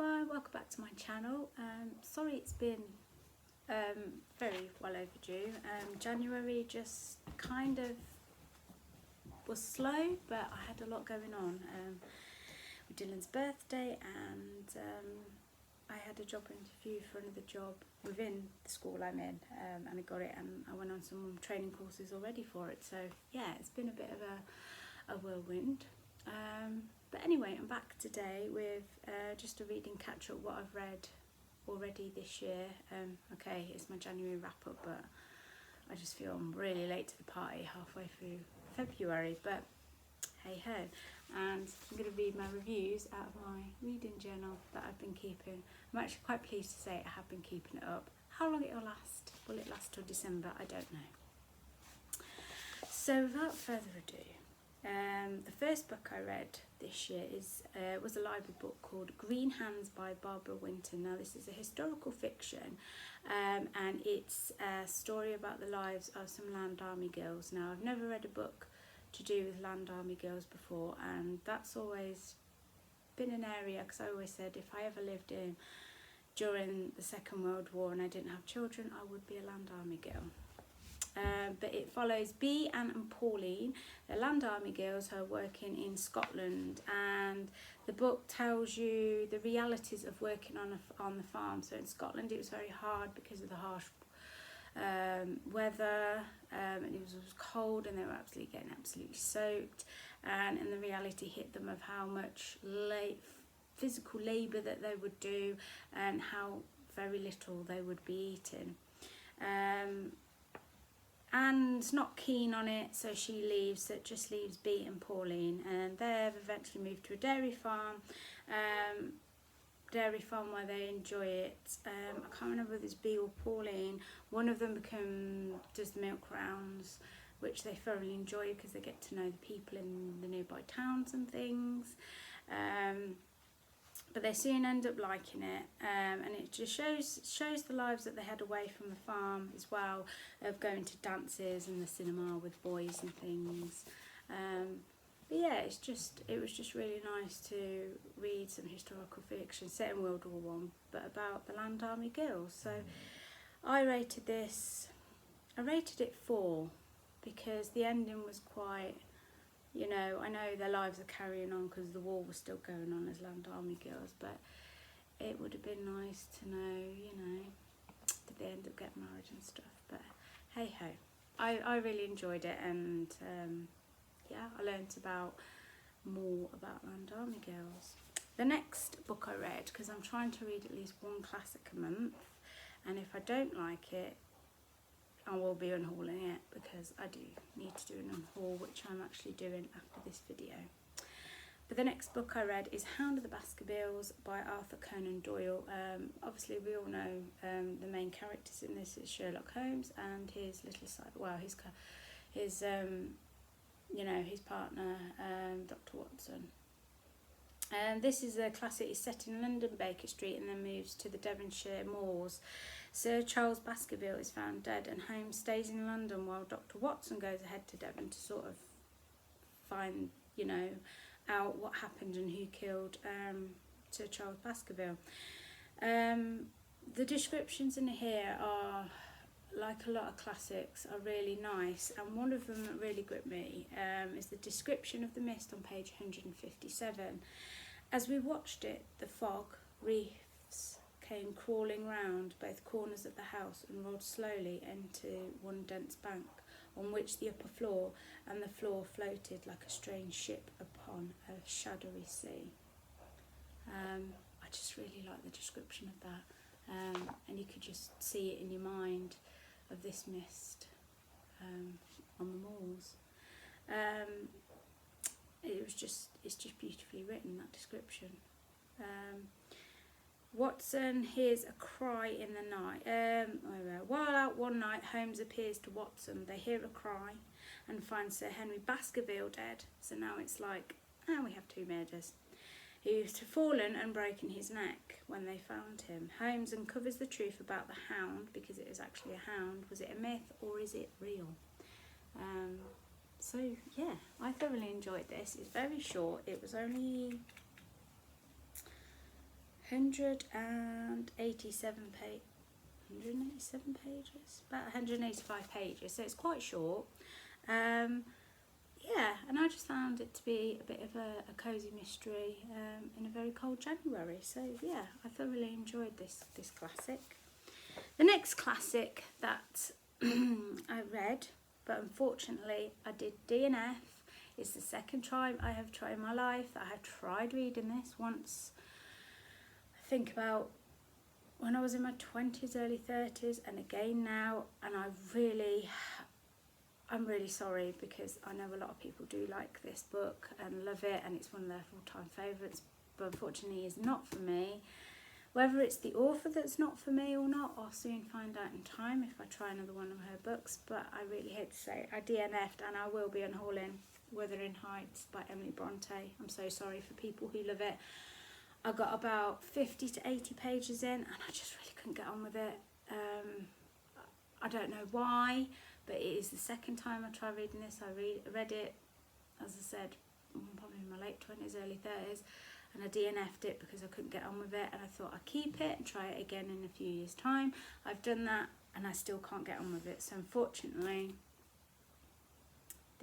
everyone, welcome back to my channel. Sorry it's been very well overdue. January just kind of was slow, but I had a lot going on with Dylan's birthday, and I had a job interview for another job within the school I'm in, and I got it, and I went on some training courses already for it. So yeah, it's been a bit of a whirlwind. But anyway, I'm back today with just a reading catch up, what I've read already this year. Okay, it's my January wrap up, but I just feel I'm really late to the party, halfway through February, but hey ho. And I'm going to read my reviews out of my reading journal that I've been keeping. I'm actually quite pleased to say I have been keeping it up. How long it'll last? Will it last till December? I don't know. So without further ado, the first book I read this year was a library book called Green Hands by Barbara Winton. Now this is a historical fiction, and it's a story about the lives of some Land Army girls. Now I've never read a book to do with Land Army girls before, and that's always been an area, because I always said if I ever lived in during the Second World War and I didn't have children, I would be a Land Army girl. But it follows Bea, Anne and Pauline. They're Land Army girls who are working in Scotland, and the book tells you the realities of working on the farm. So in Scotland it was very hard because of the harsh weather, and it was cold, and they were getting absolutely soaked, and the reality hit them of how much physical labour that they would do and how very little they would be eating. Anne's not keen on it, so she leaves. So it just leaves Bea and Pauline, and they've eventually moved to a dairy farm where they enjoy it. I can't remember whether it's Bea or Pauline. One of them does the milk rounds, which they thoroughly enjoy because they get to know the people in the nearby towns and things. But they soon end up liking it, and it just shows the lives that they had away from the farm as well, of going to dances and the cinema with boys and things. But yeah, it was just really nice to read some historical fiction set in World War One, but about the Land Army girls. So I rated it 4, because the ending was quite, I know their lives are carrying on because the war was still going on as Land Army girls, but it would have been nice to know, did they end up getting married and stuff. But hey ho, I really enjoyed it, and yeah, I learnt more about Land Army girls. The next book I read, because I'm trying to read at least one classic a month, and if I don't like it, I will be unhauling it, because I do need to do an unhaul, which I'm actually doing after this video. But the next book I read is Hound of the Baskervilles by Arthur Conan Doyle. Obviously we all know the main characters in this is Sherlock Holmes and his little side, well, his partner, Dr. Watson. This is a classic. It's set in London, Baker Street, and then moves to the Devonshire moors. Sir Charles Baskerville is found dead, and Holmes stays in London while Dr. Watson goes ahead to Devon to sort of find, out what happened and who killed Sir Charles Baskerville. The descriptions in here are, like a lot of classics, are really nice, and one of them that really gripped me is the description of the mist on page 157. As we watched it, the fog wreaths came crawling round both corners of the house and rolled slowly into one dense bank, on which the upper floor and the floor floated like a strange ship upon a shadowy sea. I just really like the description of that, and you could just see it in your mind, of this mist on the moors. It's just beautifully written, that description. Watson hears a cry in the night. While out one night, Holmes appears to Watson. They hear a cry and find Sir Henry Baskerville dead. So now it's like, we have 2 murders. He was fallen and broken his neck when they found him. Holmes uncovers the truth about the hound, because it is actually a hound. Was it a myth or is it real? So yeah, I thoroughly enjoyed this. It's very short. It was only 187 pages, about 185 pages, so it's quite short. Yeah, and I just found it to be a bit of a cosy mystery in a very cold January. So yeah, I thoroughly enjoyed this classic. The next classic that I read, but unfortunately I did DNF. It's the second time I have tried in my life that I have tried reading this. Once, I think about when I was in my 20s, early 30s, and again now, and I'm really sorry, because I know a lot of people do like this book and love it, and it's one of their full-time favourites, but unfortunately it's not for me. Whether it's the author that's not for me or not, I'll soon find out in time if I try another one of her books, but I really hate to say it. I DNF'd, and I will be unhauling Wuthering Heights by Emily Bronte. I'm so sorry for people who love it. I got about 50 to 80 pages in, and I just really couldn't get on with it. I don't know why, but it is the second time I tried reading this. I read it, as I said, probably in my late 20s, early 30s, and I DNF'd it because I couldn't get on with it, and I thought I'd keep it and try it again in a few years' time. I've done that, and I still can't get on with it, so unfortunately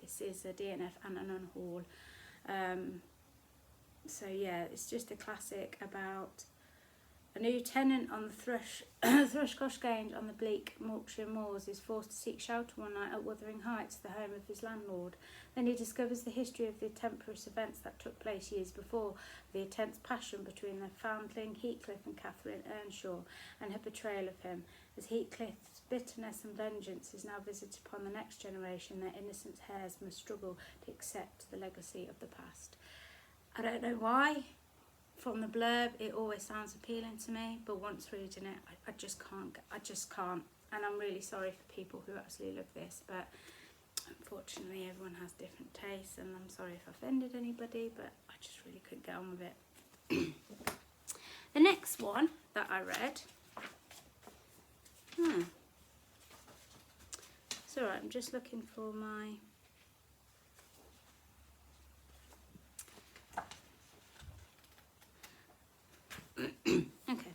this is a DNF and an unhaul. So yeah, it's just a classic about a new tenant on the Thrushcross Grange on the bleak Yorkshire moors is forced to seek shelter one night at Wuthering Heights, the home of his landlord. Then he discovers the history of the tempestuous events that took place years before, the intense passion between the foundling Heathcliff and Catherine Earnshaw, and her betrayal of him. As Heathcliff's bitterness and vengeance is now visited upon the next generation, their innocent heirs must struggle to accept the legacy of the past. I don't know why. From the blurb, it always sounds appealing to me, but once reading it, I just can't. And I'm really sorry for people who absolutely love this, but unfortunately everyone has different tastes, and I'm sorry if I offended anybody, but I just really couldn't get on with it. The next one that I read, it's alright, I'm just looking for my... Okay.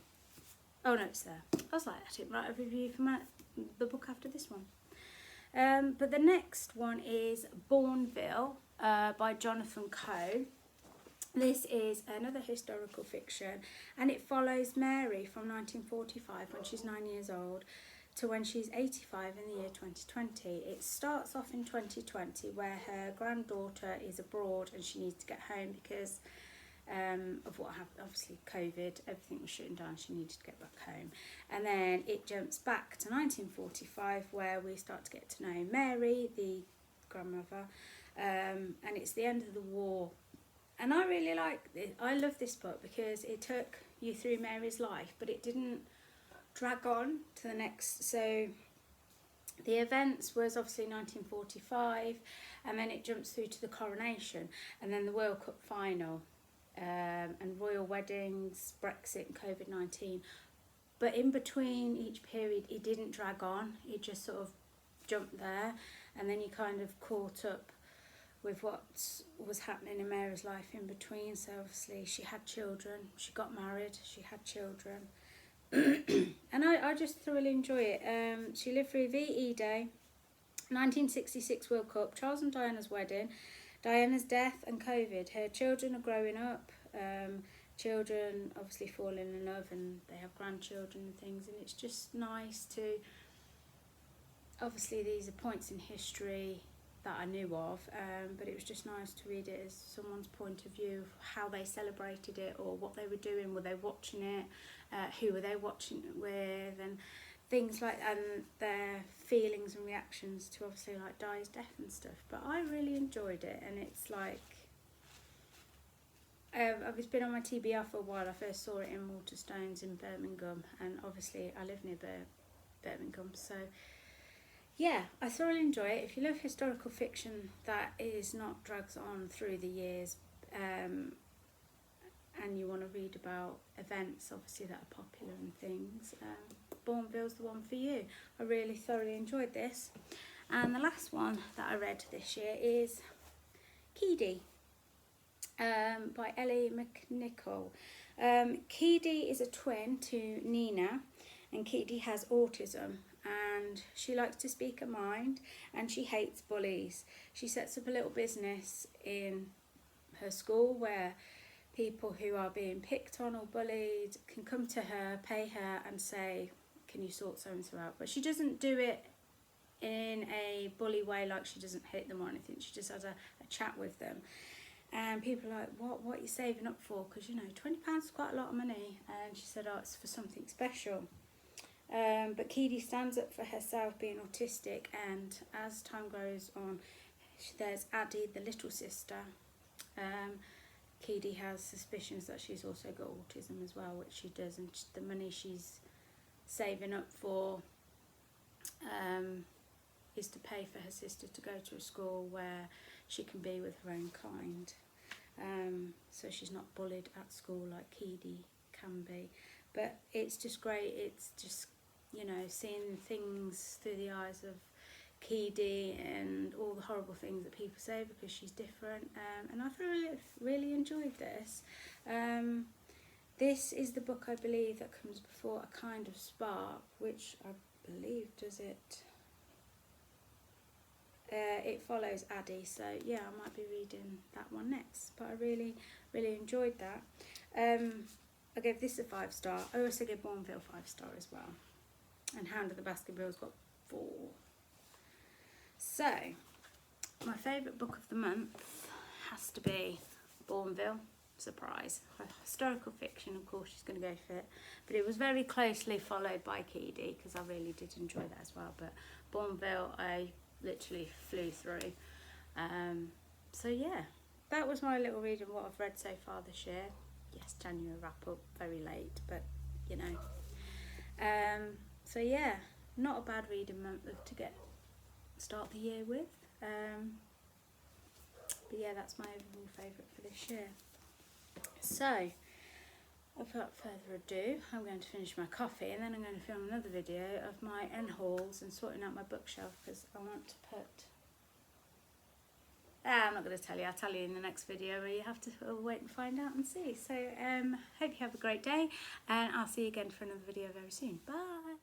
Oh no, it's there. I was like, I didn't write a review for the book after this one. But the next one is Bournville by Jonathan Coe. This is another historical fiction, and it follows Mary from 1945 when she's 9 years old to when she's 85 in the year 2020. It starts off in 2020 where her granddaughter is abroad and she needs to get home because of what happened. Obviously COVID, everything was shutting down, she needed to get back home. And then it jumps back to 1945 where we start to get to know Mary, the grandmother, and it's the end of the war. And I really like it. I love this book because it took you through Mary's life, but it didn't drag on to the next. So the events was obviously 1945, and then it jumps through to the coronation, and then the World Cup final, and royal weddings, Brexit and COVID-19. But in between each period, it didn't drag on. It just sort of jumped there, and then you kind of caught up with what was happening in Mary's life in between. So obviously she had children, she got married, she had children. And I just thoroughly enjoy it. She lived through VE Day, 1966 World Cup, Charles and Diana's wedding, Diana's death and COVID. Her children are growing up. Children obviously falling in love, and they have grandchildren and things, and it's just nice to... Obviously these are points in history that I knew of, but it was just nice to read it as someone's point of view of how they celebrated it or what they were doing. Were they watching it? Who were they watching it with? And things like that, and their feelings and reactions to obviously like Di's death and stuff. But I really enjoyed it, and it's like... I've been on my TBR for a while. I first saw it in Waterstones in Birmingham, and obviously I live near Birmingham, so yeah, I thoroughly enjoy it. If you love historical fiction that is not drags on through the years, and you want to read about events obviously that are popular and things, Bournville's the one for you. I really thoroughly enjoyed this. And the last one that I read this year is Keedy by Ellie McNichol. Keedy is a twin to Nina, and Keedy has autism, and she likes to speak her mind, and she hates bullies. She sets up a little business in her school where people who are being picked on or bullied can come to her, pay her and say, can you sort so and so out? But she doesn't do it in a bully way, like she doesn't hit them or anything. She just has a chat with them. And people are like, what are you saving up for? Because, you know, £20 is quite a lot of money. And she said, oh, it's for something special. But Keedy stands up for herself, being autistic, and as time goes on, there's Addie, the little sister. Keedy has suspicions that she's also got autism as well, which she does, and the money she's saving up for is to pay for her sister to go to a school where she can be with her own kind, so she's not bullied at school like Keedy can be. But it's just great. It's just, you know, seeing things through the eyes of Keedy and all the horrible things that people say because she's different, and I've really enjoyed this. This is the book, I believe, that comes before A Kind of Spark, which I believe does it. It follows Addie, so yeah, I might be reading that one next. But I really enjoyed that. I gave this a 5-star. I also gave Bourneville 5-star as well, and Hound of the Baskervilles got 4. So, my favourite book of the month has to be Bourneville. Surprise. Historical fiction, of course, she's going to go for it. But it was very closely followed by Keedy, because I really did enjoy that as well. But Bourneville, I literally flew through. So yeah, that was my little reading, what I've read so far this year. Yes, January wrap up, very late, but you know. So yeah, not a bad reading month to start the year with. But yeah, that's my overall favourite for this year. So, without further ado, I'm going to finish my coffee, and then I'm going to film another video of my end hauls and sorting out my bookshelf, because I want to put... I'm not going to tell you, I'll tell you in the next video, where you have to wait and find out and see. So, hope you have a great day, and I'll see you again for another video very soon. Bye!